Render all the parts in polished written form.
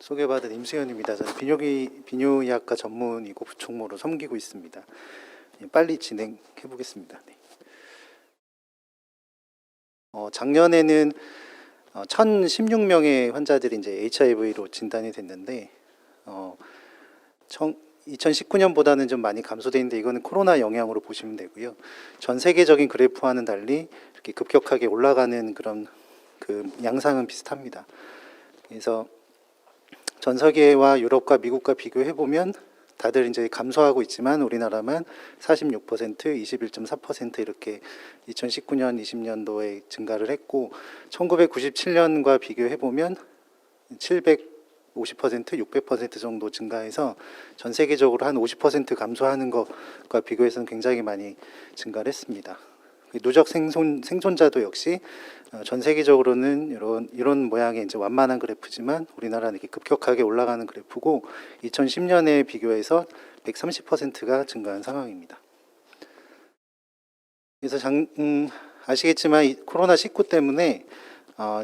소개받은 임수현입니다. 저는 비뇨의학과 전문이고 부총무로 섬기고 있습니다. 빨리 진행해 보겠습니다. 네. 작년에는 1,016명의 환자들이 이제 HIV로 진단이 됐는데 2019년보다는 좀 많이 감소되는데 이거는 코로나 영향으로 보시면 되고요. 전 세계적인 그래프와는 달리 이렇게 급격하게 올라가는 그런 그 양상은 비슷합니다. 그래서 전 세계와 유럽과 미국과 비교해 보면 다들 이제 감소하고 있지만 우리나라만 46%, 21.4% 이렇게 2019년, 20년도에 증가를 했고 1997년과 비교해 보면 750%, 600% 정도 증가해서 전 세계적으로 한 50% 감소하는 것과 비교해서는 굉장히 많이 증가를 했습니다. 누적 생존자도 역시 전 세계적으로는 이런 모양의 이제 완만한 그래프지만 우리나라는 이렇게 급격하게 올라가는 그래프고 2010년에 비교해서 130%가 증가한 상황입니다. 그래서 아시겠지만 이 코로나19 때문에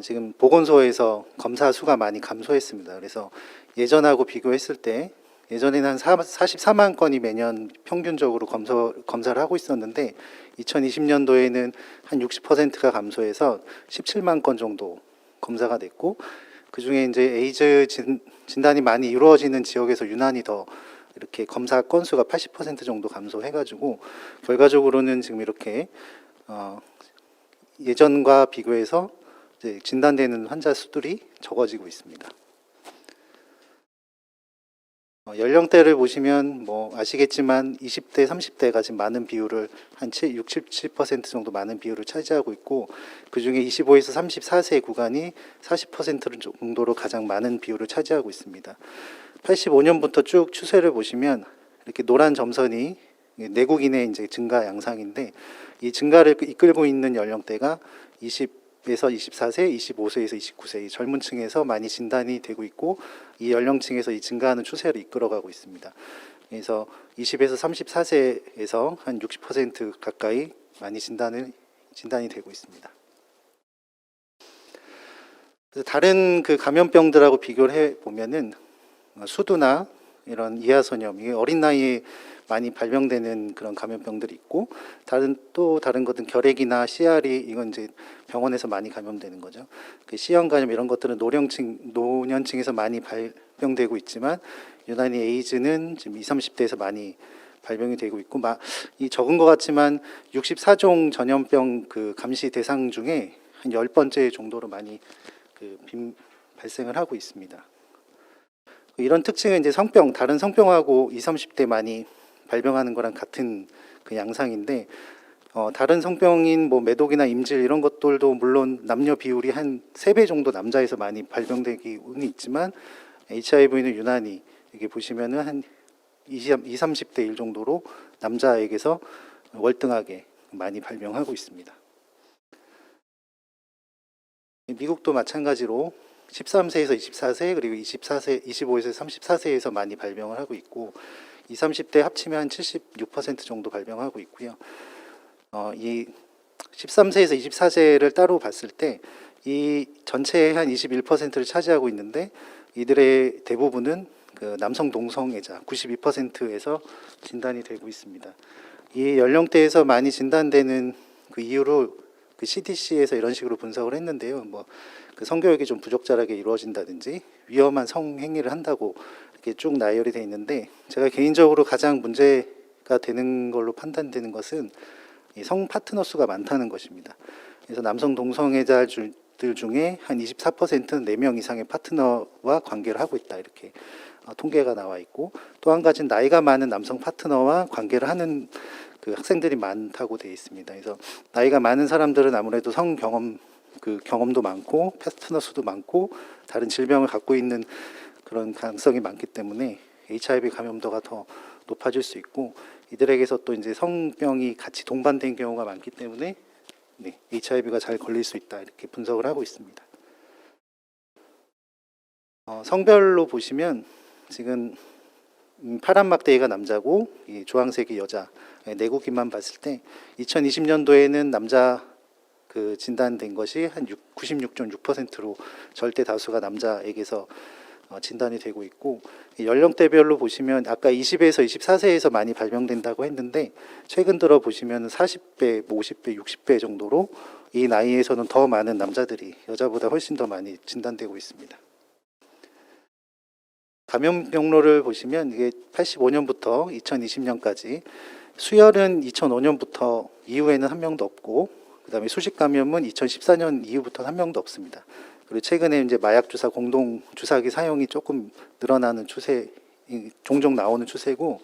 지금 보건소에서 검사 수가 많이 감소했습니다. 그래서 예전하고 비교했을 때 예전에는 한 44만 건이 매년 평균적으로 검사를 하고 있었는데 2020년도에는 한 60%가 감소해서 17만 건 정도 검사가 됐고 그중에 이제 에이즈 진단이 많이 이루어지는 지역에서 유난히 더 이렇게 검사 건수가 80% 정도 감소해가지고 결과적으로는 지금 이렇게 예전과 비교해서 이제 진단되는 환자 수들이 적어지고 있습니다. 연령대를 보시면 뭐 아시겠지만 20대, 30대가 지금 많은 비율을 한 67% 정도 많은 비율을 차지하고 있고 그중에 25에서 34세 구간이 40% 정도로 가장 많은 비율을 차지하고 있습니다. 85년부터 쭉 추세를 보시면 이렇게 노란 점선이 내국인의 이제 증가 양상인데 이 증가를 이끌고 있는 연령대가 20에서 24세, 25세에서 29세 이 젊은 층에서 많이 진단이 되고 있고 이 연령층에서 이 증가하는 추세를 이끌어가고 있습니다. 그래서 20에서 34세에서 한 60% 가까이 많이 진단이 되고 있습니다. 그래서 다른 그 감염병들하고 비교를 해 보면은 수두나 이런 이하선염 이게 어린 나이에 많이 발병되는 그런 감염병들이 있고 다른 것은 결핵이나 CR이 이건 이제 병원에서 많이 감염되는 거죠. 그 C형 감염 이런 것들은 노년층에서 많이 발병되고 있지만 유난히 에이즈는 지금 20, 30대에서 많이 발병이 되고 있고 이 적은 것 같지만 64종 전염병 그 감시 대상 중에 한 10번째 정도로 많이 발생을 하고 있습니다. 이런 특징은 이제 다른 성병하고 20, 30대 많이 발병하는 거랑 같은 그 양상인데 다른 성병인 뭐 매독이나 임질 이런 것들도 물론 남녀 비율이 한 3배 정도 남자에서 많이 발병되기는 있지만 HIV는 유난히 이게 보시면은 한 20, 30대 1 정도로 남자에게서 월등하게 많이 발병하고 있습니다. 미국도 마찬가지로 13세에서 24세 그리고 25에서 34세에서 많이 발병을 하고 있고 20, 30대 합치면 한 76% 정도 발병하고 있고요. 이 13세에서 24세를 따로 봤을 때 이 전체의 한 21%를 차지하고 있는데 이들의 대부분은 그 남성 동성애자 92%에서 진단이 되고 있습니다. 이 연령대에서 많이 진단되는 그 이유를 그 CDC에서 이런 식으로 분석을 했는데요. 그 성교육이 좀 부적절하게 이루어진다든지 위험한 성행위를 한다고 이렇게 쭉 나열이 되어 있는데 제가 개인적으로 가장 문제가 되는 걸로 판단되는 것은 이 성 파트너 수가 많다는 것입니다. 그래서 남성 동성애자들 중에 한 24%는 4명 이상의 파트너와 관계를 하고 있다 이렇게 통계가 나와 있고 또 한 가지는 나이가 많은 남성 파트너와 관계를 하는 그 학생들이 많다고 되어 있습니다. 그래서 나이가 많은 사람들은 아무래도 성 경험도 많고 파트너 수도 많고 다른 질병을 갖고 있는 그런 가능성이 많기 때문에 HIV 감염도가 더 높아질 수 있고 이들에게서 또 이제 성병이 같이 동반된 경우가 많기 때문에 HIV가 잘 걸릴 수 있다 이렇게 분석을 하고 있습니다. 성별로 보시면 지금 파란 막대기가 남자고 이 주황색이 여자 내국인만 봤을 때 2020년도에는 남자 그 진단된 것이 한 96.6%로 절대 다수가 남자에게서 진단이 되고 있고, 연령대별로 보시면 아까 20에서 24세에서 많이 발병된다고 했는데 최근 들어 보시면 40배, 50배, 60배 정도로 이 나이에서는 더 많은 남자들이 여자보다 훨씬 더 많이 진단되고 있습니다. 감염 경로를 보시면 이게 85년부터 2020년까지, 수혈은 2005년부터 이후에는 한 명도 없고, 그다음에 수식 감염은 2014년 이후부터 한 명도 없습니다. 그리고 최근에 이제 마약 주사 공동 주사기 사용이 조금 늘어나는 추세, 종종 나오는 추세고,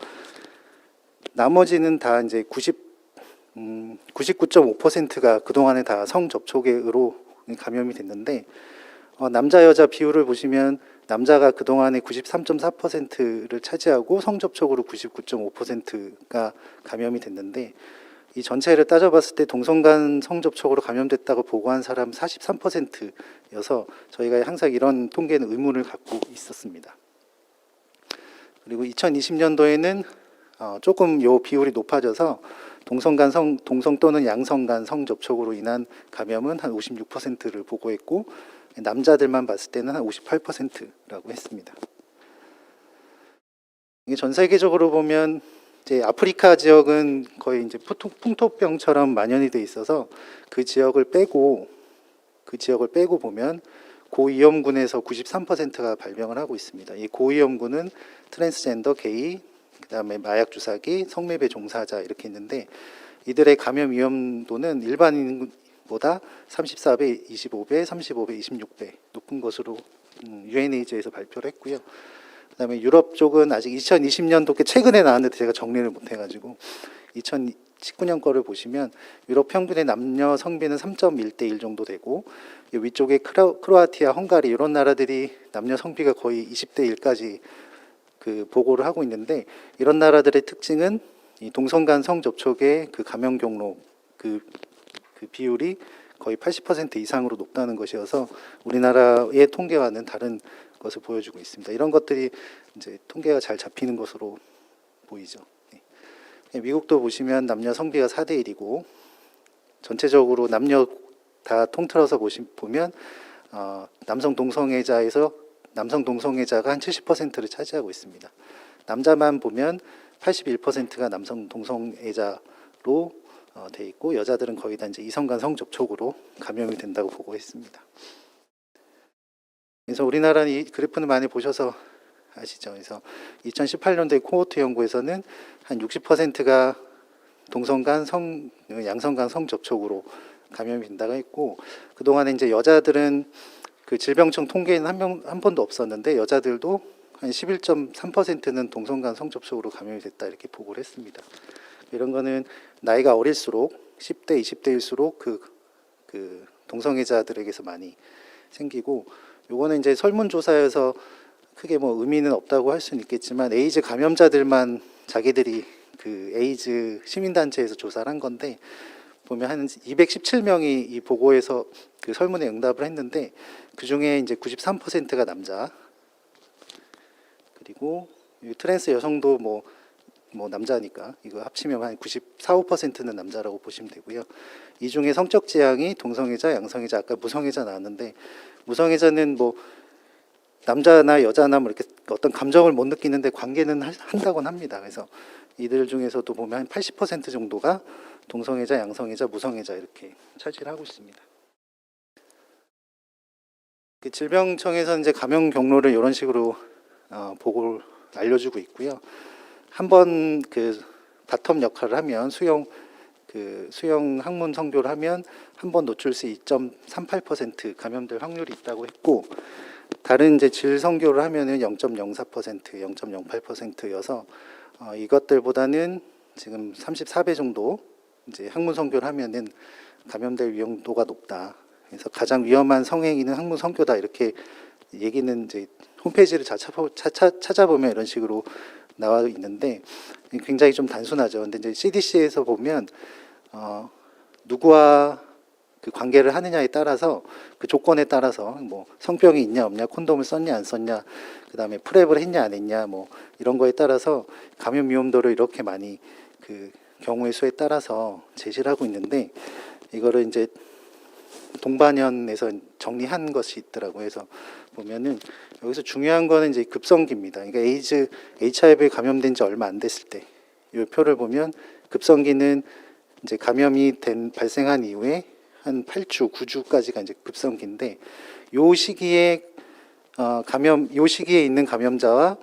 나머지는 다 이제 99.5%가 그동안에 다 성접촉의 의로 감염이 됐는데, 남자 여자 비율을 보시면 남자가 그동안에 93.4%를 차지하고 성접촉으로 99.5%가 감염이 됐는데, 이 전체를 따져봤을 때 동성간 성접촉으로 감염됐다고 보고한 사람 43%여서 저희가 항상 이런 통계는 의문을 갖고 있었습니다. 그리고 2020년도에는 조금 요 비율이 높아져서 동성 또는 양성간 성접촉으로 인한 감염은 한 56%를 보고했고, 남자들만 봤을 때는 한 58%라고 했습니다. 이게 전 세계적으로 보면 이제 아프리카 지역은 거의 이제 풍토병처럼 만연이 돼 있어서 그 지역을 빼고 보면 고위험군에서 93%가 발병을 하고 있습니다. 이 고위험군은 트랜스젠더, 게이, 그다음에 마약 주사기, 성매매 종사자 이렇게 있는데, 이들의 감염 위험도는 일반인보다 34배, 25배, 35배, 26배 높은 것으로 UNAIDS에서 발표를 했고요. 그다음에 유럽 쪽은 아직 2020년도 최근에 나왔는데 제가 정리를 못 해가지고 2019년 거를 보시면 유럽 평균의 남녀 성비는 3.1대 1 정도 되고, 위쪽에 크로아티아, 헝가리 이런 나라들이 남녀 성비가 거의 20대 1까지 그 보고를 하고 있는데, 이런 나라들의 특징은 이 동성간 성접촉의 그 감염 경로 그 비율이 거의 80% 이상으로 높다는 것이어서 우리나라의 통계와는 다른 것을 보여주고 있습니다. 이런 것들이 이제 통계가 잘 잡히는 것으로 보이죠. 미국도 보시면 남녀 성비가 4대 1이고, 전체적으로 남녀 다 통틀어서 보면 남성 동성애자가 한 70%를 차지하고 있습니다. 남자만 보면 81%가 남성 동성애자로 돼 있고, 여자들은 거의 다 이제 이성간 성접촉으로 감염이 된다고 보고했습니다. 그래서 우리나라는 이 그래프는 많이 보셔서 아시죠? 그래서 2018년도에 코호트 연구에서는 한 60%가 동성간 양성간 성접촉으로 감염이 된다고 했고, 그동안에 이제 여자들은 그 질병청 통계에는 한 번도 없었는데 여자들도 한 11.3%는 동성간 성접촉으로 감염이 됐다 이렇게 보고를 했습니다. 이런 거는 나이가 어릴수록 10대, 20대일수록 그 동성애자들에게서 많이 생기고, 요거는 이제 설문조사에서 크게 뭐 의미는 없다고 할 수는 있겠지만 에이즈 감염자들만 자기들이 그 에이즈 시민단체에서 조사를 한 건데, 보면 한 217명이 이 보고에서 그 설문에 응답을 했는데 그 중에 이제 93%가 남자, 그리고 트랜스 여성도 뭐 남자니까 이거 합치면 한 94, 5%는 남자라고 보시면 되고요. 이 중에 성적 지향이 동성애자, 양성애자, 아까 무성애자 나왔는데, 무성애자는 뭐 남자나 여자나 뭐 이렇게 어떤 감정을 못 느끼는데 관계는 한다곤 합니다. 그래서 이들 중에서도 보면 한 80% 정도가 동성애자, 양성애자, 무성애자 이렇게 차지를 하고 있습니다. 질병청에서는 이제 감염 경로를 이런 식으로 보고를 알려주고 있고요. 한번 그 바텀 역할을 하면 수용 항문 성교를 하면 한 번 노출 시 2.38% 감염될 확률이 있다고 했고, 다른 이제 질 성교를 하면은 0.04%, 0.08%여서 이것들보다는 지금 34배 정도 이제 항문 성교를 하면은 감염될 위험도가 높다. 그래서 가장 위험한 성행위는 항문 성교다 이렇게 얘기는 이제 홈페이지를 찾아보면 이런 식으로 나와 있는데 굉장히 좀 단순하죠. 근데 이제 CDC에서 보면 누구와 그 관계를 하느냐에 따라서 그 조건에 따라서 뭐 성병이 있냐 없냐, 콘돔을 썼냐 안 썼냐, 그다음에 프랩을 했냐 안 했냐 뭐 이런 거에 따라서 감염 위험도를 이렇게 많이 그 경우의 수에 따라서 제시를 하고 있는데, 이거를 이제 동반연에서 정리한 것이 있더라고요. 그래서 보면은 여기서 중요한 거는 이제 급성기입니다. 그러니까 HIV에 감염된 지 얼마 안 됐을 때 이 표를 보면 급성기는 이제 감염이 발생한 이후에 한 8주, 9주까지가 이제 급성기인데 요 시기에 요 시기에 있는 감염자와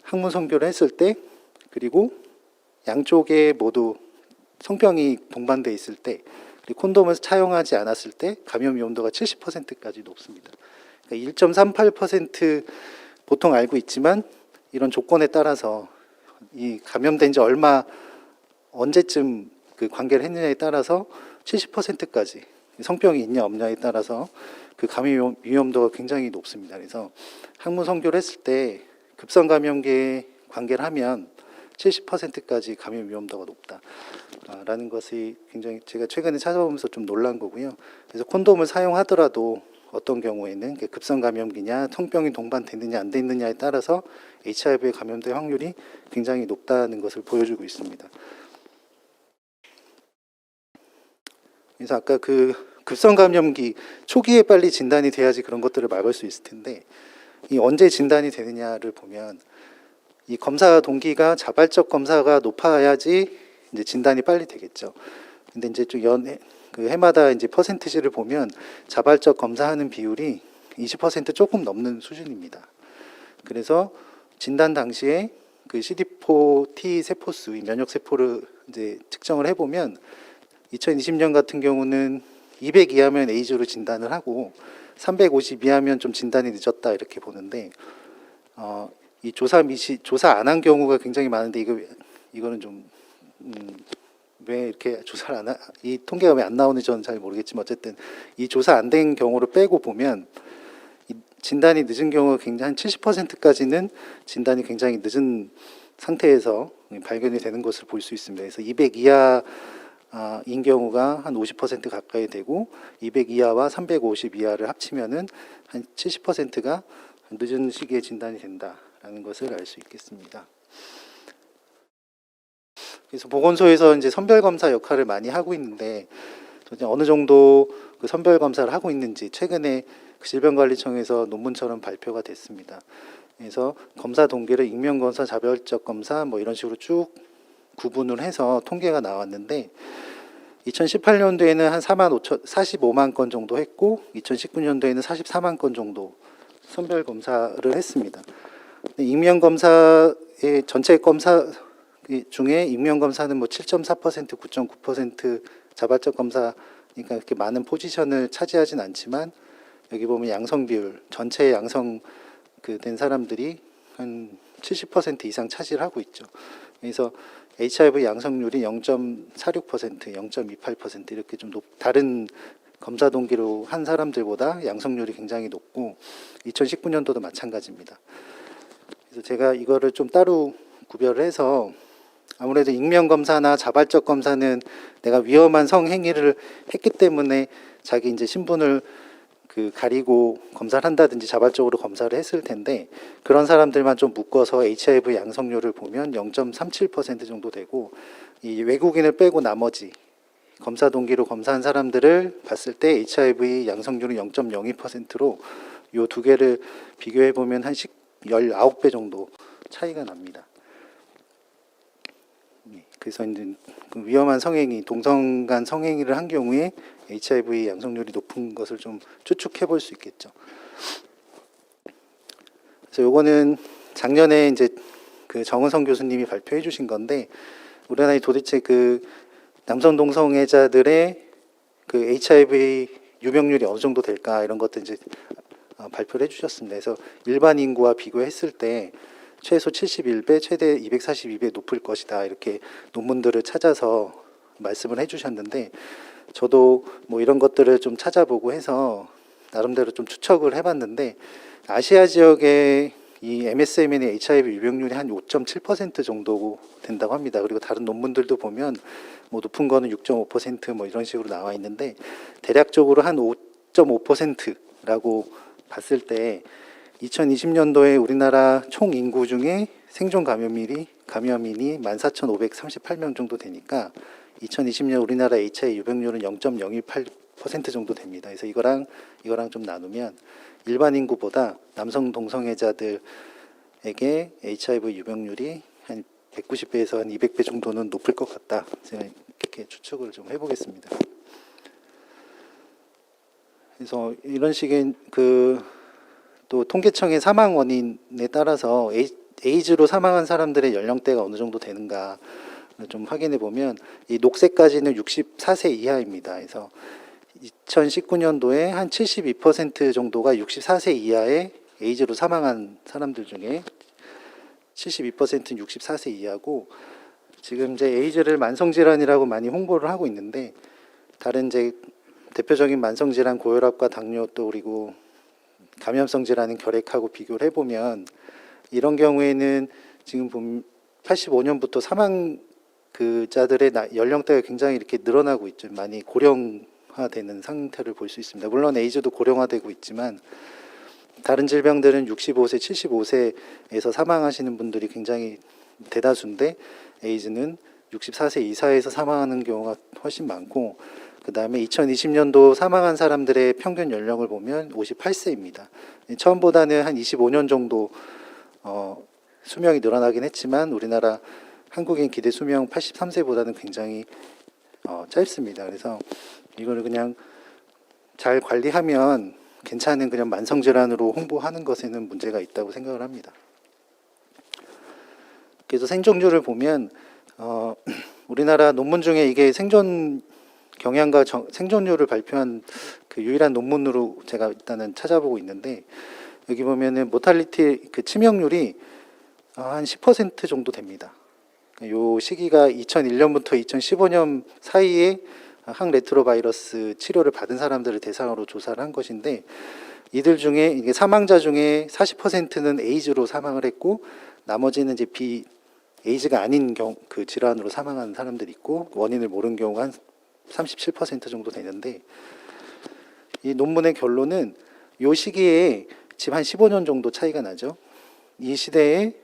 항문 성교를 했을 때 그리고 양쪽에 모두 성병이 동반돼 있을 때 그리고 콘돔을 차용하지 않았을 때 감염 위험도가 70%까지 높습니다. 그러니까 1.38% 보통 알고 있지만 이런 조건에 따라서 이 감염된 지 언제쯤 그 관계를 했느냐에 따라서 70%까지 성병이 있냐 없냐에 따라서 그 감염 위험도가 굉장히 높습니다. 그래서 항문 성교를 했을 때 급성 감염계에 관계를 하면 70%까지 감염 위험도가 높다라는 것이 굉장히 제가 최근에 찾아보면서 좀 놀란 거고요. 그래서 콘돔을 사용하더라도 어떤 경우에는 급성 감염기냐 성병이 동반되느냐 안 되느냐에 따라서 HIV에 감염될 확률이 굉장히 높다는 것을 보여주고 있습니다. 그래서 아까 그 급성 감염기 초기에 빨리 진단이 돼야지 그런 것들을 막을 수 있을 텐데 이 언제 진단이 되느냐를 보면 이 검사 동기가 자발적 검사가 높아야지 이제 진단이 빨리 되겠죠. 근데 이제 좀 그 해마다 이제 퍼센티지를 보면 자발적 검사하는 비율이 20% 조금 넘는 수준입니다. 그래서 진단 당시에 그 CD4 T 세포수, 면역 세포를 이제 측정을 해보면 2020년 같은 경우는 200 이하면 에이즈로 진단을 하고 350 이하면 좀 진단이 늦었다 이렇게 보는데 이 조사 안 한 경우가 굉장히 많은데 이거는 좀 왜 이렇게 조사를 이 통계가 왜 안 나오는지 저는 잘 모르겠지만 어쨌든 이 조사 안 된 경우를 빼고 보면 진단이 늦은 경우가 굉장히 한 70%까지는 진단이 굉장히 늦은 상태에서 발견이 되는 것을 볼 수 있습니다. 그래서 200 이하인 경우가 한 50% 가까이 되고 200 이하와 350 이하를 합치면은 한 70%가 늦은 시기에 진단이 된다라는 것을 알 수 있겠습니다. 그래서 보건소에서 이제 선별 검사 역할을 많이 하고 있는데 어느 정도 그 선별 검사를 하고 있는지 최근에 질병관리청에서 논문처럼 발표가 됐습니다. 그래서 검사 동기를 익명 검사, 자발적 검사 뭐 이런 식으로 쭉 구분을 해서 통계가 나왔는데 2018년도에는 한 45만 건 정도 했고 2019년도에는 44만 건 정도 선별 검사를 했습니다. 익명 검사의 전체 검사 중에 익명 검사는 뭐 7.4%, 9.9% 자발적 검사 그러니까 그렇게 많은 포지션을 차지하진 않지만 여기 보면 양성 비율 전체 양성 된 사람들이 한 70% 이상 차지를 하고 있죠. 그래서 HIV 양성률이 0.46%, 0.28% 이렇게 좀 다른 검사 동기로 한 사람들보다 양성률이 굉장히 높고 2019년도도 마찬가지입니다. 그래서 제가 이거를 좀 따로 구별을 해서 아무래도 익명 검사나 자발적 검사는 내가 위험한 성행위를 했기 때문에 자기 이제 신분을 가리고 검사를 한다든지 자발적으로 검사를 했을 텐데 그런 사람들만 좀 묶어서 HIV 양성률을 보면 0.37% 정도 되고 이 외국인을 빼고 나머지 검사 동기로 검사한 사람들을 봤을 때 HIV 양성률은 0.02%로 이 두 개를 비교해 보면 한 19배 정도 차이가 납니다. 그래서 이제 위험한 성행위, 동성 간 성행위를 한 경우에 HIV 양성률이 높은 것을 좀 추측해 볼 수 있겠죠. 그래서 요거는 작년에 이제 그 정은성 교수님이 발표해 주신 건데 우리나라에 도대체 그 남성 동성애자들의 그 HIV 유병률이 어느 정도 될까 이런 것들 이제 발표를 해주셨습니다. 그래서 일반 인구와 비교했을 때 최소 71배, 최대 242배 높을 것이다 이렇게 논문들을 찾아서 말씀을 해주셨는데 저도 뭐 이런 것들을 좀 찾아보고 해서 나름대로 좀 추측을 해봤는데 아시아 지역의 이 MSMN의 HIV 유병률이 한 5.7% 정도 된다고 합니다. 그리고 다른 논문들도 보면 뭐 높은 거는 6.5% 이런 식으로 나와 있는데 대략적으로 한 5.5%라고 봤을 때 2020년도에 우리나라 총 인구 중에 생존 감염인이 14,538명 정도 되니까 2020년 우리나라 HIV 유병률은 0.018% 40% 정도 됩니다. 그래서 이거랑 좀 나누면 일반 인구보다 남성 동성애자들에게 HIV 유병률이 한 190배에서 한 200배 정도는 높을 것 같다. 제가 이렇게 추측을 좀 해보겠습니다. 그래서 이런 식의 또 통계청의 사망 원인에 따라서 에이즈로 사망한 사람들의 연령대가 어느 정도 되는가 좀 확인해 보면 이 녹색까지는 64세 이하입니다. 그래서 2019년도에 한 72% 정도가 64세 이하의 에이즈로 사망한 사람들 중에 72%는 64세 이하고, 지금 이제 에이즈를 만성질환이라고 많이 홍보를 하고 있는데 다른 이제 대표적인 만성질환 고혈압과 당뇨 또 그리고 감염성 질환인 결핵하고 비교를 해보면 이런 경우에는 지금 보면 85년부터 사망 자들의 연령대가 굉장히 이렇게 늘어나고 있죠. 많이 고령화되는 상태를 볼 수 있습니다. 물론 에이즈도 고령화되고 있지만 다른 질병들은 65세, 75세에서 사망하시는 분들이 굉장히 대다수인데 에이즈는 64세 이사에서 사망하는 경우가 훨씬 많고, 그 다음에 2020년도 사망한 사람들의 평균 연령을 보면 58세입니다. 처음보다는 한 25년 정도 수명이 늘어나긴 했지만 우리나라 한국인 기대 수명 83세보다는 굉장히 짧습니다. 그래서 이거를 그냥 잘 관리하면 괜찮은 그냥 만성질환으로 홍보하는 것에는 문제가 있다고 생각을 합니다. 그래서 생존율을 보면 우리나라 논문 중에 이게 생존 경향과 생존율을 발표한 그 유일한 논문으로 제가 일단은 찾아보고 있는데, 여기 보면은 모탈리티 치명률이 한 10% 정도 됩니다. 요 시기가 2001년부터 2015년 사이에 항레트로바이러스 치료를 받은 사람들을 대상으로 조사를 한 것인데, 이들 중에 이게 사망자 중에 40%는 에이즈로 사망을 했고 나머지는 이제 에이즈가 아닌 그 질환으로 사망한 사람들이 있고 원인을 모르는 경우가 한 37% 정도 되는데, 이 논문의 결론은 이 시기에 지금 한 15년 정도 차이가 나죠. 이 시대에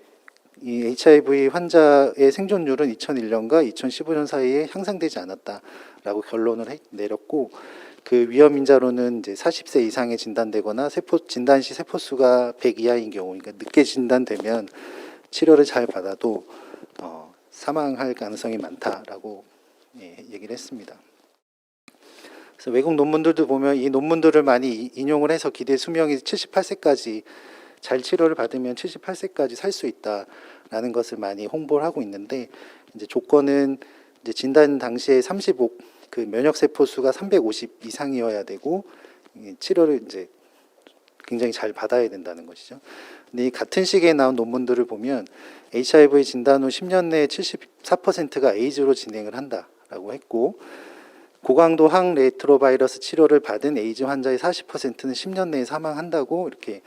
이 HIV 환자의 생존율은 2001년과 2015년 사이에 향상되지 않았다라고 결론을 내렸고, 그 위험 인자로는 이제 40세 이상에 진단되거나 진단 시 세포수가 100 이하인 경우, 그러니까 늦게 진단되면 치료를 잘 받아도 사망할 가능성이 많다라고 얘기를 했습니다. 그래서 외국 논문들도 보면 이 논문들을 많이 인용을 해서 기대 수명이 78세까지 잘 치료를 받으면 78세까지 살 수 있다라는 것을 많이 홍보를 하고 있는데, 이제 조건은 이제 진단 당시에 그 면역 세포 수가 350 이상이어야 되고 치료를 이제 굉장히 잘 받아야 된다는 것이죠. 근데 이 같은 시기에 나온 논문들을 보면 HIV 진단 후 10년 내에 74%가 에이즈로 진행을 한다라고 했고, 고강도 항레트로바이러스 치료를 받은 에이즈 환자의 40%는 10년 내에 사망한다고 이렇게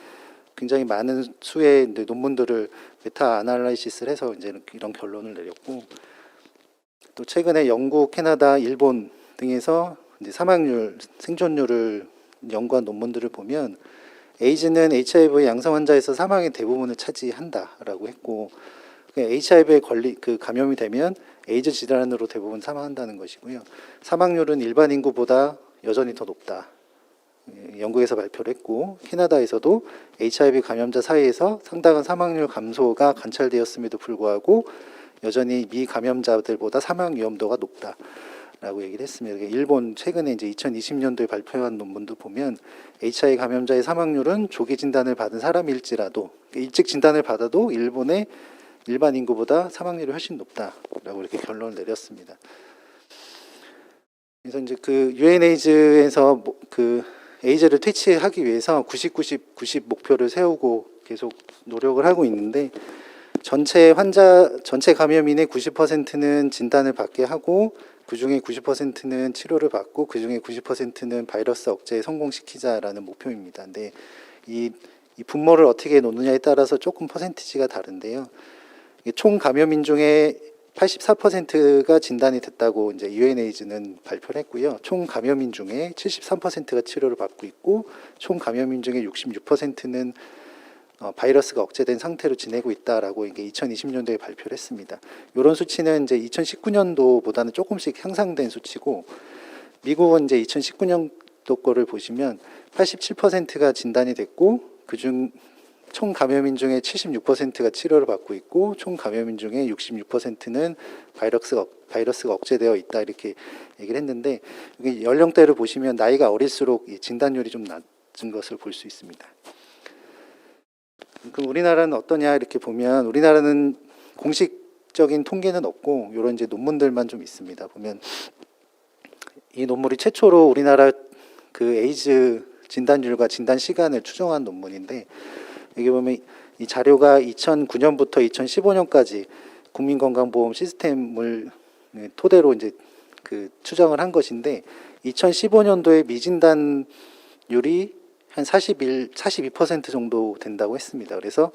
굉장히 많은 수의 논문들을 메타 아날라이시스를 해서 이제 이런 결론을 내렸고, 또 최근에 영국, 캐나다, 일본 등에서 이제 사망률, 생존율을 연구한 논문들을 보면 에이즈는 HIV 양성 환자에서 사망의 대부분을 차지한다라고 했고, HIV에 감염이 되면 에이즈 질환으로 대부분 사망한다는 것이고요. 사망률은 일반 인구보다 여전히 더 높다. 영국에서 발표를 했고, 캐나다에서도 HIV 감염자 사이에서 상당한 사망률 감소가 관찰되었음에도 불구하고 여전히 미감염자들보다 사망 위험도가 높다라고 얘기를 했습니다. 일본 최근에 이제 2020년도에 발표한 논문도 보면 HIV 감염자의 사망률은 조기 진단을 받은 사람일지라도 일찍 진단을 받아도 일본의 일반 인구보다 사망률이 훨씬 높다라고 이렇게 결론을 내렸습니다. 그래서 이제 그 UNAIDS에서 에이즈를 퇴치하기 위해서 90 목표를 세우고 계속 노력을 하고 있는데, 전체 감염인의 90%는 진단을 받게 하고 그 중에 90%는 치료를 받고 그 중에 90%는 바이러스 억제에 성공시키자라는 목표입니다. 근데 이 분모를 어떻게 놓느냐에 따라서 조금 퍼센티지가 다른데요. 총 감염인 중에 84%가 진단이 됐다고 이제 UNAIDS는 발표를 했고요. 총 감염인 중에 73%가 치료를 받고 있고, 총 감염인 중에 66%는 바이러스가 억제된 상태로 지내고 있다라고 이게 2020년도에 발표를 했습니다. 이런 수치는 이제 2019년도보다는 조금씩 향상된 수치고, 미국은 이제 2019년 20년도 거를 보시면 87%가 진단이 됐고 그중 총 감염인 중에 76%가 치료를 받고 있고 총 감염인 중에 66%는 바이러스가 억제되어 있다 이렇게 얘기를 했는데 여기 연령대를 보시면 나이가 어릴수록 이 진단율이 좀 낮은 것을 볼 수 있습니다. 그럼 우리나라는 어떠냐 이렇게 보면 우리나라는 공식적인 통계는 없고 이런 이제 논문들만 좀 있습니다. 보면 이 논문이 최초로 우리나라 그 에이즈 진단율과 진단 시간을 추정한 논문인데 여기 보면 이 자료가 2009년부터 2015년까지 국민건강보험 시스템을 토대로 이제 그 추정을 한 것인데 2015년도에 미진단율이 한 42% 정도 된다고 했습니다. 그래서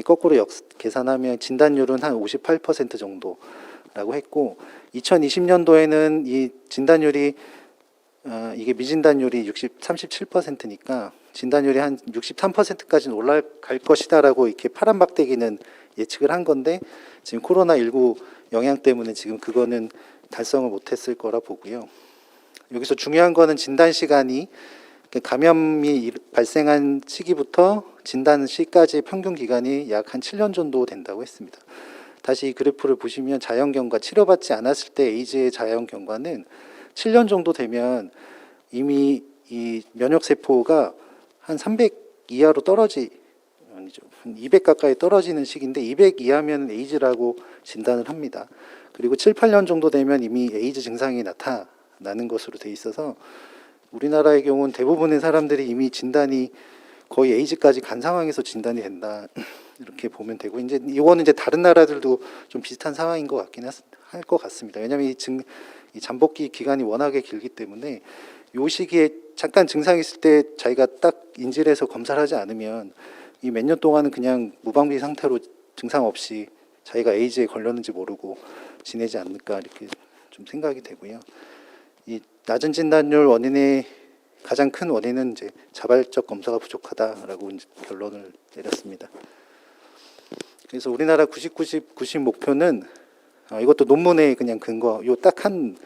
거꾸로 계산하면 진단율은 한 58% 정도라고 했고 2020년도에는 이 진단율이 이게 미진단율이 37%니까 진단율이 한 63%까지는 올라갈 것이다라고 이렇게 파란박대기는 예측을 한 건데 지금 코로나19 영향 때문에 지금 그거는 달성을 못했을 거라 보고요. 여기서 중요한 거는 진단 시간이 감염이 발생한 시기부터 진단 시까지 평균 기간이 약 한 7년 정도 된다고 했습니다. 다시 이 그래프를 보시면 자연경과 치료받지 않았을 때 에이즈의 자연경과는 7년 정도 되면 이미 이 면역세포가 한 300 이하로 아니죠. 한 200 가까이 떨어지는 시기인데 200 이하면 에이즈라고 진단을 합니다. 그리고 7, 8년 정도 되면 이미 에이즈 증상이 나타나는 것으로 돼 있어서 우리나라의 경우는 대부분의 사람들이 이미 진단이 거의 에이즈까지 간 상황에서 진단이 된다. 이렇게 보면 되고 이제 이거는 이제 다른 나라들도 좀 비슷한 상황인 것 같긴 할 것 같습니다. 왜냐하면 이 잠복기 기간이 워낙에 길기 때문에 이 시기에 잠깐 증상이 있을 때 자기가 딱 인지를 해서 검사를 하지 않으면 이 몇 년 동안은 그냥 무방비 상태로 증상 없이 자기가 에이즈에 걸렸는지 모르고 지내지 않을까 이렇게 좀 생각이 되고요. 이 낮은 진단율 원인의 가장 큰 원인은 이제 자발적 검사가 부족하다라고 이제 결론을 내렸습니다. 그래서 우리나라 90 목표는 이것도 논문의 그냥 근거, 요 딱 한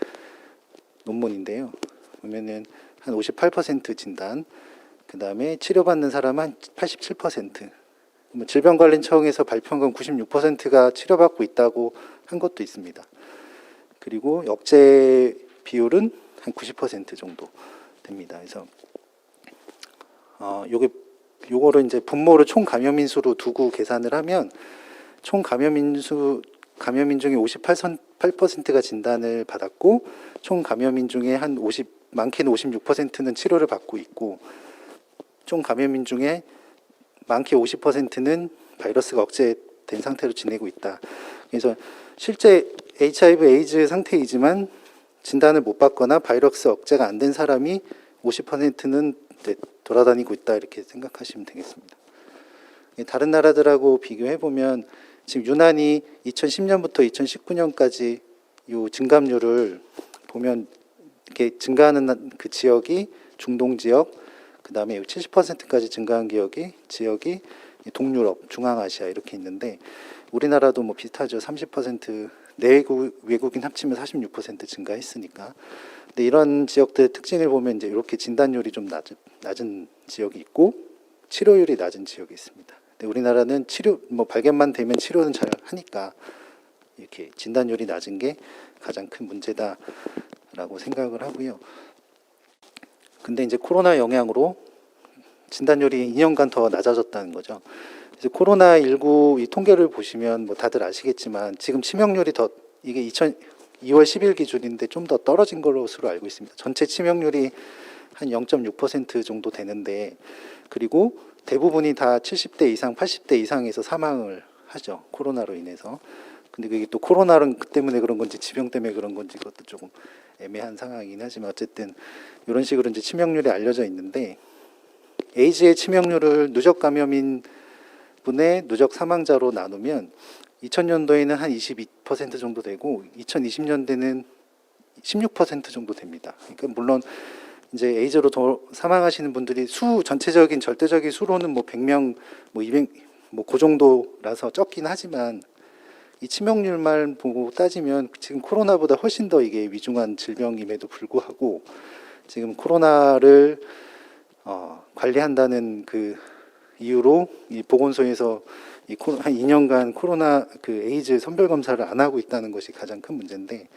논문인데요. 보면은 한 58% 진단, 그 다음에 치료받는 사람 한 87%, 질병관리청에서 발표한 건 96%가 치료받고 있다고 한 것도 있습니다. 그리고 억제 비율은 한 90% 정도 됩니다. 그래서 요거를 이제 분모를 총 감염인 수로 두고 계산을 하면 총 감염인 중에 58%가 진단을 받았고 총 감염인 중에 많게는 56%는 치료를 받고 있고 총 감염인 중에 많게 50%는 바이러스가 억제된 상태로 지내고 있다. 그래서 실제 HIV 에이즈 상태이지만 진단을 못 받거나 바이러스 억제가 안 된 사람이 50%는 돌아다니고 있다 이렇게 생각하시면 되겠습니다. 다른 나라들하고 비교해 보면 지금 유난히 2010년부터 2019년까지 이 증감률을 보면 이렇게 증가하는 그 지역이 중동 지역, 그 다음에 70%까지 증가한 지역이 동유럽, 중앙아시아 이렇게 있는데 우리나라도 뭐 비슷하죠. 30% 외국인 합치면 46% 증가했으니까. 근데 이런 지역들의 특징을 보면 이제 이렇게 진단율이 좀 낮은 지역이 있고 치료율이 낮은 지역이 있습니다. 근데 우리나라는 발견만 되면 치료는 잘 하니까 이렇게 진단율이 낮은 게 가장 큰 문제다라고 생각을 하고요. 근데 이제 코로나 영향으로 진단율이 2년간 더 낮아졌다는 거죠. 그래서 코로나19 이 통계를 보시면 뭐 다들 아시겠지만 지금 치명률이 이게 2월 10일 기준인데 좀 더 떨어진 것으로 알고 있습니다. 전체 치명률이 한 0.6% 정도 되는데 그리고 대부분이 다 70대 이상, 80대 이상에서 사망을 하죠. 코로나로 인해서. 근데 그게 또 코로나 때문에 그런 건지 지병 때문에 그런 건지 그것도 조금 애매한 상황이긴 하지만 어쨌든 이런 식으로 이제 치명률이 알려져 있는데 에이즈의 치명률을 누적 감염인 분의 누적 사망자로 나누면 2000년도에는 한 22% 정도 되고 2020년대는 16% 정도 됩니다. 그러니까 물론 이제 에이즈로 사망하시는 분들이 전체적인 절대적인 수로는 뭐 100명, 뭐 200, 뭐 그 정도라서 적긴 하지만 이 치명률만 보고 따지면 지금 코로나보다 훨씬 더 이게 위중한 질병임에도 불구하고 지금 코로나를 관리한다는 그 이유로 이 보건소에서 한 2년간 코로나 그 에이즈 선별 검사를 안 하고 있다는 것이 가장 큰 문제인데,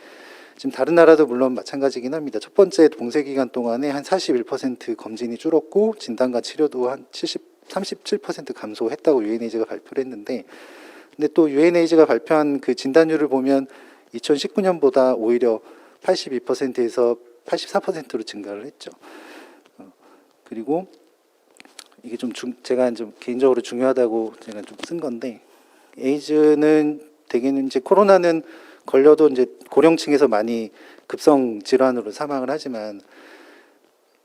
지금 다른 나라도 물론 마찬가지긴 합니다. 첫 번째 봉쇄 기간 동안에 한 41% 검진이 줄었고 진단과 치료도 한 37% 감소했다고 UNAIDS가 발표를 했는데, 근데 또 UNAIDS가 발표한 그 진단율을 보면 2019년보다 오히려 82%에서 84%로 증가를 했죠. 그리고 이게 제가 좀 개인적으로 중요하다고 제가 좀 쓴 건데, 에이즈는 대개는 이제 코로나는 걸려도 이제 고령층에서 많이 급성 질환으로 사망을 하지만,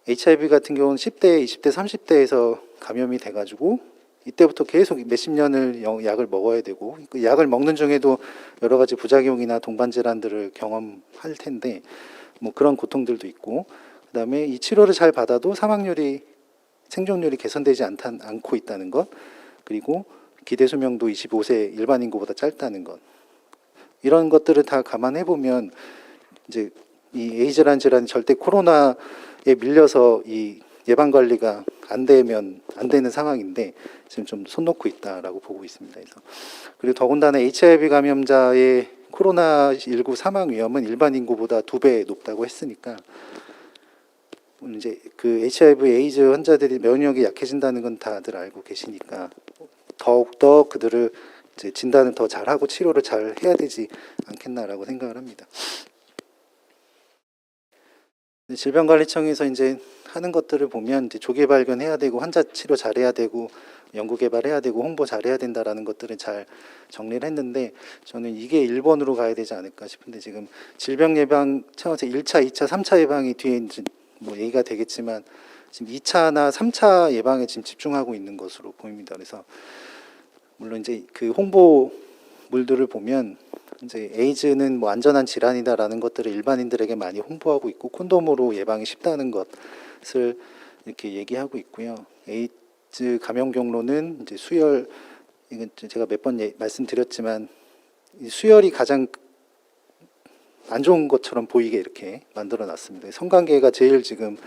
HIV 같은 경우는 10대, 20대, 30대에서 감염이 돼가지고 이때부터 계속 몇십 년을 약을 먹어야 되고, 그 약을 먹는 중에도 여러 가지 부작용이나 동반 질환들을 경험할 텐데, 뭐 그런 고통들도 있고, 그다음에 이 치료를 잘 받아도 생존율이 개선되지 않고 있다는 것, 그리고 기대 수명도 25세 일반 인구보다 짧다는 것, 이런 것들을 다 감안해 보면 이제 이 에이즈라는 질환이 절대 코로나에 밀려서 이 예방 관리가 안 되는 상황인데 지금 좀 손 놓고 있다라고 보고 있습니다. 그리고 더군다나 HIV 감염자의 코로나19 사망 위험은 일반 인구보다 2배 높다고 했으니까, 이제 그 HIV 에이즈 환자들이 면역력이 약해진다는 건 다들 알고 계시니까 더욱더 그들을 이제 진단을 더 잘하고 치료를 잘 해야 되지 않겠나라고 생각을 합니다. 질병관리청에서 이제 하는 것들을 보면 이제 조기 발견해야 되고 환자 치료 잘해야 되고 연구 개발해야 되고 홍보 잘해야 된다라는 것들을 잘 정리를 했는데, 저는 이게 1번으로 가야 되지 않을까 싶은데, 지금 질병 예방 차원에서 1차, 2차, 3차 예방이 뒤에 이제 뭐 얘기가 되겠지만 지금 2차나 3차 예방에 지금 집중하고 있는 것으로 보입니다. 그래서 물론 이제 그 홍보물들을 보면 이제 에이즈는 뭐 안전한 질환이다라는 것들을 일반인들에게 많이 홍보하고 있고, 콘돔으로 예방이 쉽다는 것을 이렇게 얘기하고 있고요. 에이즈 감염 경로는 이제 수혈, 이건 제가 몇 번 말씀드렸지만 이 수혈이 가장 안 좋은 것처럼 보이게 이렇게 만들어 놨습니다. 성관계가 제일 지금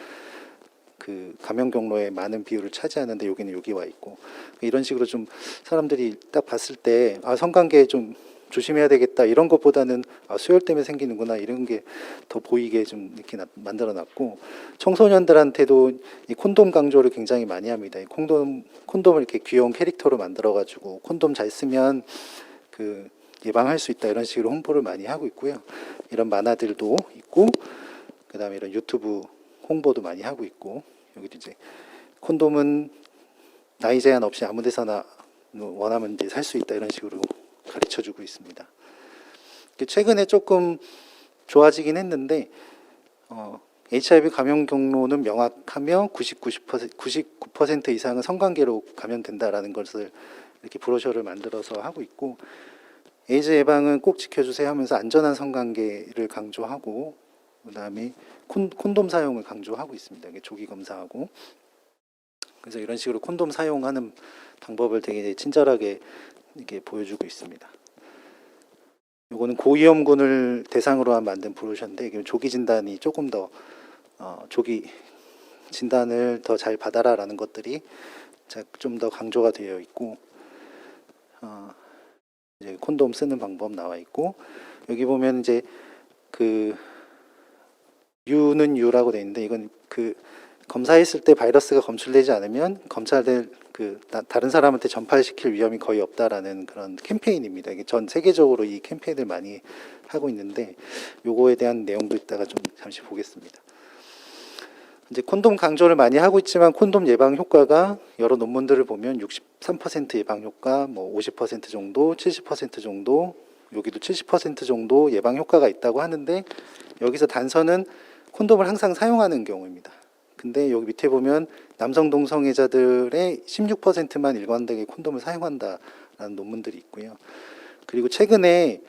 그 감염 경로에 많은 비율을 차지하는데 여기는 여기 와 있고, 이런 식으로 좀 사람들이 딱 봤을 때 성관계 좀 조심해야 되겠다 이런 것보다는 수혈 때문에 생기는구나 이런 게 더 보이게 좀 이렇게 만들어 놨고, 청소년들한테도 이 콘돔 강조를 굉장히 많이 합니다. 이 콘돔을 이렇게 귀여운 캐릭터로 만들어 가지고 콘돔 잘 쓰면 그 예방할 수 있다 이런 식으로 홍보를 많이 하고 있고요. 이런 만화들도 있고, 그다음에 이런 유튜브 홍보도 많이 하고 있고, 여기도 이제 콘돔은 나이 제한 없이 아무 데서나 원하면 이제 살 수 있다 이런 식으로 가르쳐 주고 있습니다. 최근에 조금 좋아지긴 했는데 HIV 감염 경로는 명확하며 99% 이상은 성관계로 감염된다라는 것을 이렇게 브로셔를 만들어서 하고 있고, 에이즈 예방은 꼭 지켜주세요 하면서 안전한 성관계를 강조하고, 그다음에 콘돔 사용을 강조하고 있습니다. 조기 검사하고. 그래서 이런 식으로 콘돔 사용하는 방법을 되게 친절하게 이렇게 보여주고 있습니다. 이거는 고위험군을 대상으로 만든 브로셔인데, 조기 진단이 조금 더 조기 진단을 더 잘 받아라라는 것들이 좀 더 강조가 되어 있고, 이제 콘돔 쓰는 방법 나와 있고, 여기 보면 이제 그 U는 U라고 돼 있는데, 이건 그 검사했을 때 바이러스가 검출되지 않으면 검사될 다른 사람한테 전파시킬 위험이 거의 없다라는 그런 캠페인입니다. 이게 전 세계적으로 이 캠페인을 많이 하고 있는데, 요거에 대한 내용도 이따가 좀 잠시 보겠습니다. 이제 콘돔 강조를 많이 하고 있지만 콘돔 예방 효과가 여러 논문들을 보면 63% 예방 효과, 뭐 50% 정도, 70% 정도, 여기도 70% 정도 예방 효과가 있다고 하는데, 여기서 단서는 콘돔을 항상 사용하는 경우입니다. 근데 여기 밑에 보면 남성 동성애자들의 16%만 일관되게 콘돔을 사용한다라는 논문들이 있고요. 그리고 최근에는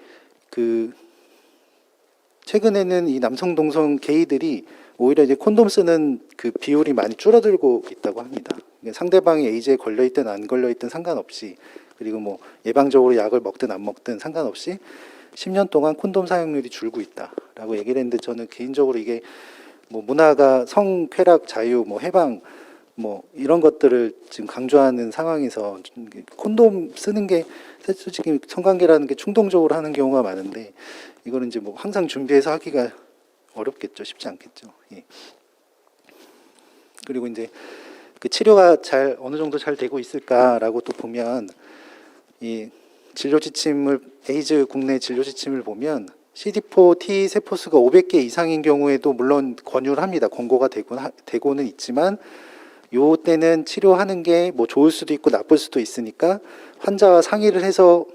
이 남성 동성 게이들이 오히려 이제 콘돔 쓰는 그 비율이 많이 줄어들고 있다고 합니다. 상대방이 에이즈에 걸려 있든 안 걸려 있든 상관없이, 그리고 뭐 예방적으로 약을 먹든 안 먹든 상관없이 10년 동안 콘돔 사용률이 줄고 있다라고 얘기를 했는데, 저는 개인적으로 이게 뭐 문화가 성쾌락, 자유, 뭐 해방, 뭐 이런 것들을 지금 강조하는 상황에서 콘돔 쓰는 게 솔직히 성관계라는 게 충동적으로 하는 경우가 많은데 이거는 이제 뭐 항상 준비해서 하기가 어렵겠죠, 쉽지 않겠죠. 예. 그리고 이제 그 치료가 잘 어느 정도 잘 되고 있을까라고 또 보면 이 진료 지침을 에이즈 국내 진료 지침을 보면 CD4 T 세포수가 500개 이상인 경우에도 물론 권유를 합니다. 권고가 되고는 있지만 요 때는 치료하는 게 뭐 좋을 수도 있고 나쁠 수도 있으니까 환자와 상의를 해서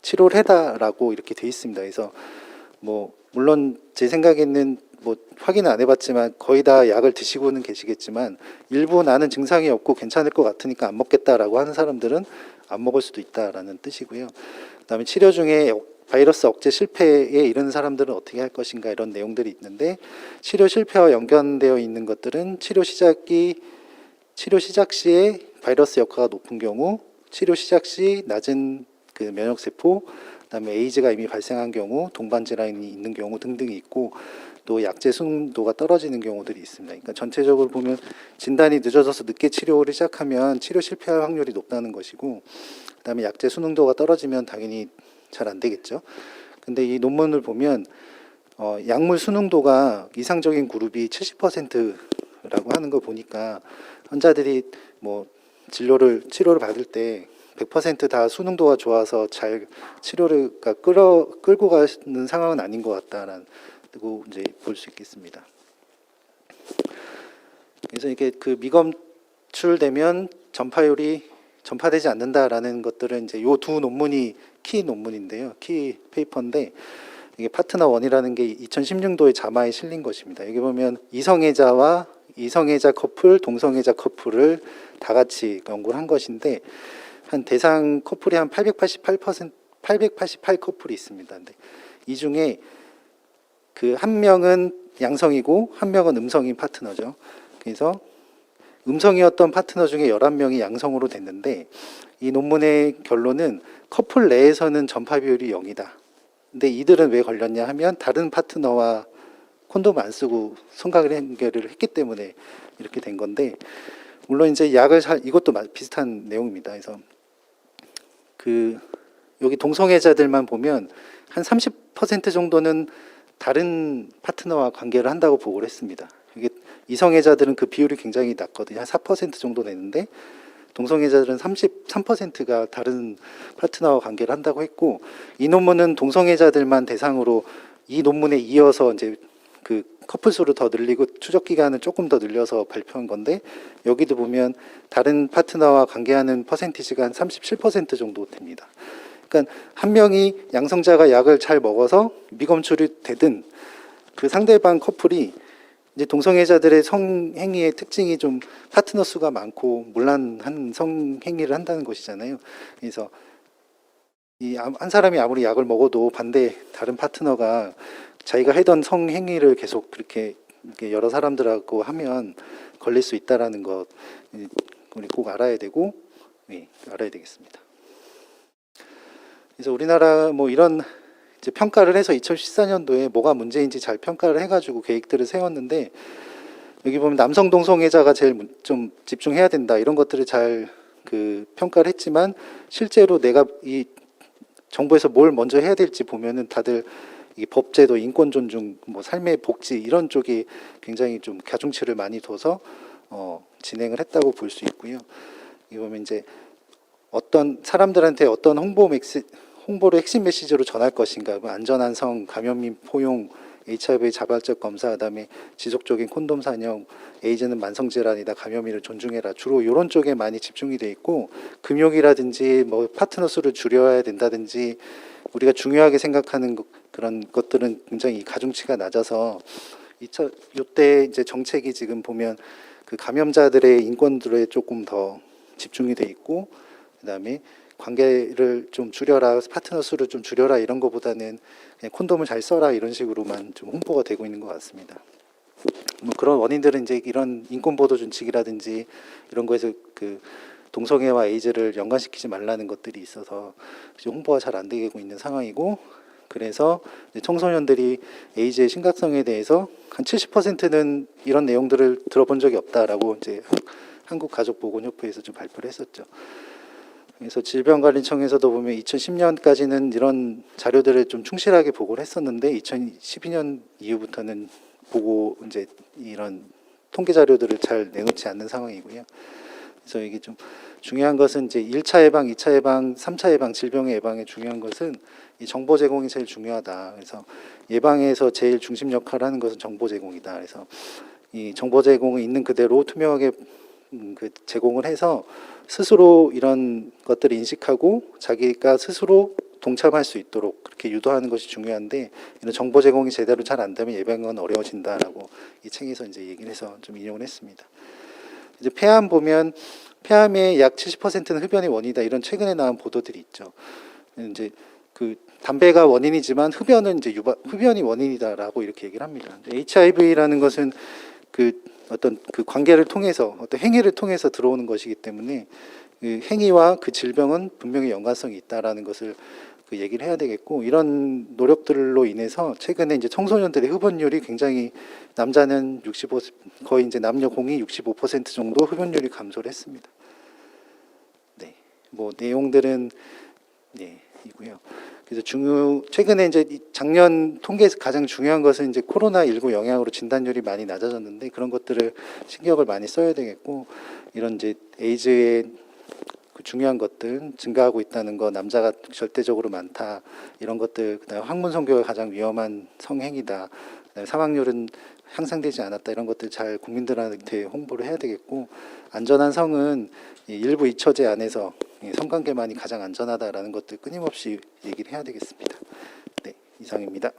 치료를 해다라고 이렇게 돼 있습니다. 그래서 뭐 물론 제 생각에는 뭐 확인은 안 해봤지만 거의 다 약을 드시고는 계시겠지만 일부 나는 증상이 없고 괜찮을 것 같으니까 안 먹겠다라고 하는 사람들은 안 먹을 수도 있다라는 뜻이고요. 그다음에 치료 중에 바이러스 억제 실패에 이르는 사람들은 어떻게 할 것인가 이런 내용들이 있는데 치료 실패와 연관되어 있는 것들은 치료 시작 시에 바이러스 역화가 높은 경우, 치료 시작 시 낮은 그 면역 세포, 그다음에 에이즈가 이미 발생한 경우, 동반 질환이 있는 경우 등등이 있고 또 약제 수능도가 떨어지는 경우들이 있습니다. 그러니까 전체적으로 보면 진단이 늦어져서 늦게 치료를 시작하면 치료 실패할 확률이 높다는 것이고, 그다음에 약제 수능도가 떨어지면 당연히 잘 안 되겠죠. 근데 이 논문을 보면 약물 수능도가 이상적인 그룹이 70%라고 하는 걸 보니까 환자들이 뭐 치료를 받을 때 100% 다 수능도가 좋아서 잘 치료를 끌고 가는 상황은 아닌 것 같다라는 고 이제 볼 수 있겠습니다. 그래서 이게 그 미검출되면 전파되지 않는다라는 것들은 이제 요 두 논문이 키 논문인데요, 키 페이퍼인데 이게 파트너 1이라는 게 2016년도에 자마에 실린 것입니다. 여기 보면 이성애자 커플, 동성애자 커플을 다 같이 연구를 한 것인데 한 대상 커플이 한 888 커플이 있습니다. 근데 이 중에 그 한 명은 양성이고 한 명은 음성인 파트너죠. 그래서 음성이었던 파트너 중에 11명이 양성으로 됐는데 이 논문의 결론은 커플 내에서는 전파 비율이 0이다. 근데 이들은 왜 걸렸냐 하면 다른 파트너와 콘돔 안 쓰고 성관계를 했기 때문에 이렇게 된 건데, 물론 이제 이것도 비슷한 내용입니다. 그래서 그 여기 동성애자들만 보면 한 30% 정도는 다른 파트너와 관계를 한다고 보고를 했습니다. 이게 이성애자들은 그 비율이 굉장히 낮거든요. 한 4% 정도 되는데 동성애자들은 33%가 다른 파트너와 관계를 한다고 했고, 이 논문은 동성애자들만 대상으로 이 논문에 이어서 이제 그 커플 수를 더 늘리고 추적 기간을 조금 더 늘려서 발표한 건데 여기도 보면 다른 파트너와 관계하는 퍼센티지가 한 37% 정도 됩니다. 그러니까 한 명이 양성자가 약을 잘 먹어서 미검출이 되든 그 상대방 커플이 이제 동성애자들의 성행위의 특징이 좀 파트너 수가 많고 문란한 성행위를 한다는 것이잖아요. 그래서 이 한 사람이 아무리 약을 먹어도 반대 다른 파트너가 자기가 하던 성행위를 계속 그렇게 여러 사람들하고 하면 걸릴 수 있다라는 것 우리 꼭 알아야 되고 알아야 되겠습니다. 그래서 우리나라 뭐 이런 이제 평가를 해서 2014년도에 뭐가 문제인지 잘 평가를 해가지고 계획들을 세웠는데 여기 보면 남성 동성애자가 제일 좀 집중해야 된다 이런 것들을 잘 그 평가를 했지만 실제로 내가 이 정부에서 뭘 먼저 해야 될지 보면은 다들 이 법제도, 인권 존중, 뭐 삶의 복지 이런 쪽이 굉장히 좀 가중치를 많이 둬서 진행을 했다고 볼 수 있고요. 이 보면 이제 어떤 사람들한테 어떤 홍보를 핵심 메시지로 전할 것인가, 안전한 성, 감염 포용, HIV 자발적 검사, 그다음에 지속적인 콘돔 사용, 에이즈는 만성질환이다, 감염인을 존중해라, 주로 이런 쪽에 많이 집중이 돼 있고 금욕이라든지 뭐 파트너 수를 줄여야 된다든지 우리가 중요하게 생각하는 그런 것들은 굉장히 가중치가 낮아서 이때 이제 정책이 지금 보면 그 감염자들의 인권들에 조금 더 집중이 돼 있고 그다음에 관계를 좀 줄여라, 파트너 수를 좀 줄여라 이런 거보다는 그냥 콘돔을 잘 써라 이런 식으로만 좀 홍보가 되고 있는 것 같습니다. 뭐 그런 원인들은 이제 이런 인권보도 준칙이라든지 이런 거에서 그 동성애와 에이즈를 연관시키지 말라는 것들이 있어서 홍보가 잘 안 되고 있는 상황이고, 그래서 이제 청소년들이 에이즈의 심각성에 대해서 한 70%는 이런 내용들을 들어본 적이 없다라고 이제 한국가족보건협회에서 좀 발표를 했었죠. 그래서 질병관리청에서도 보면 2010년까지는 이런 자료들을 좀 충실하게 보고를 했었는데 2012년 이후부터는 보고 이제 이런 통계 자료들을 잘 내놓지 않는 상황이고요. 그래서 이게 좀 중요한 것은 이제 1차 예방, 2차 예방, 3차 예방, 질병의 예방에 중요한 것은 이 정보 제공이 제일 중요하다. 그래서 예방에서 제일 중심 역할을 하는 것은 정보 제공이다. 그래서 이 정보 제공이 있는 그대로 투명하게 그 제공을 해서 스스로 이런 것들을 인식하고 자기가 스스로 동참할 수 있도록 그렇게 유도하는 것이 중요한데 이런 정보 제공이 제대로 잘 안 되면 예방은 어려워진다라고 이 책에서 이제 얘기를 해서 좀 인용을 했습니다. 이제 폐암 보면 폐암의 약 70%는 흡연이 원인이다 이런 최근에 나온 보도들이 있죠. 이제 그 담배가 원인이지만 흡연은 이제 흡연이 원인이다라고 이렇게 얘기를 합니다. HIV라는 것은 그 어떤 그 관계를 통해서 어떤 행위를 통해서 들어오는 것이기 때문에 그 행위와 그 질병은 분명히 연관성이 있다라는 것을 그 얘기를 해야 되겠고 이런 노력들로 인해서 최근에 이제 청소년들의 흡연율이 굉장히 남자는 65 거의 이제 남녀 공이 65% 정도 흡연율이 감소를 했습니다. 네, 뭐 내용들은 네 이고요. 그래서 최근에 이제 작년 통계에서 가장 중요한 것은 이제 코로나19 영향으로 진단율이 많이 낮아졌는데 그런 것들을 신경을 많이 써야 되겠고 이런 이제 에이즈의 그 중요한 것들 증가하고 있다는 거, 남자가 절대적으로 많다 이런 것들, 그다음에 학문 성교가 가장 위험한 성행위다, 그다음에 사망률은 향상되지 않았다 이런 것들 잘 국민들한테 홍보를 해야 되겠고 안전한 성은 일부 이처제 안에서 성관계만이 가장 안전하다라는 것들 끊임없이 얘기를 해야 되겠습니다. 네, 이상입니다.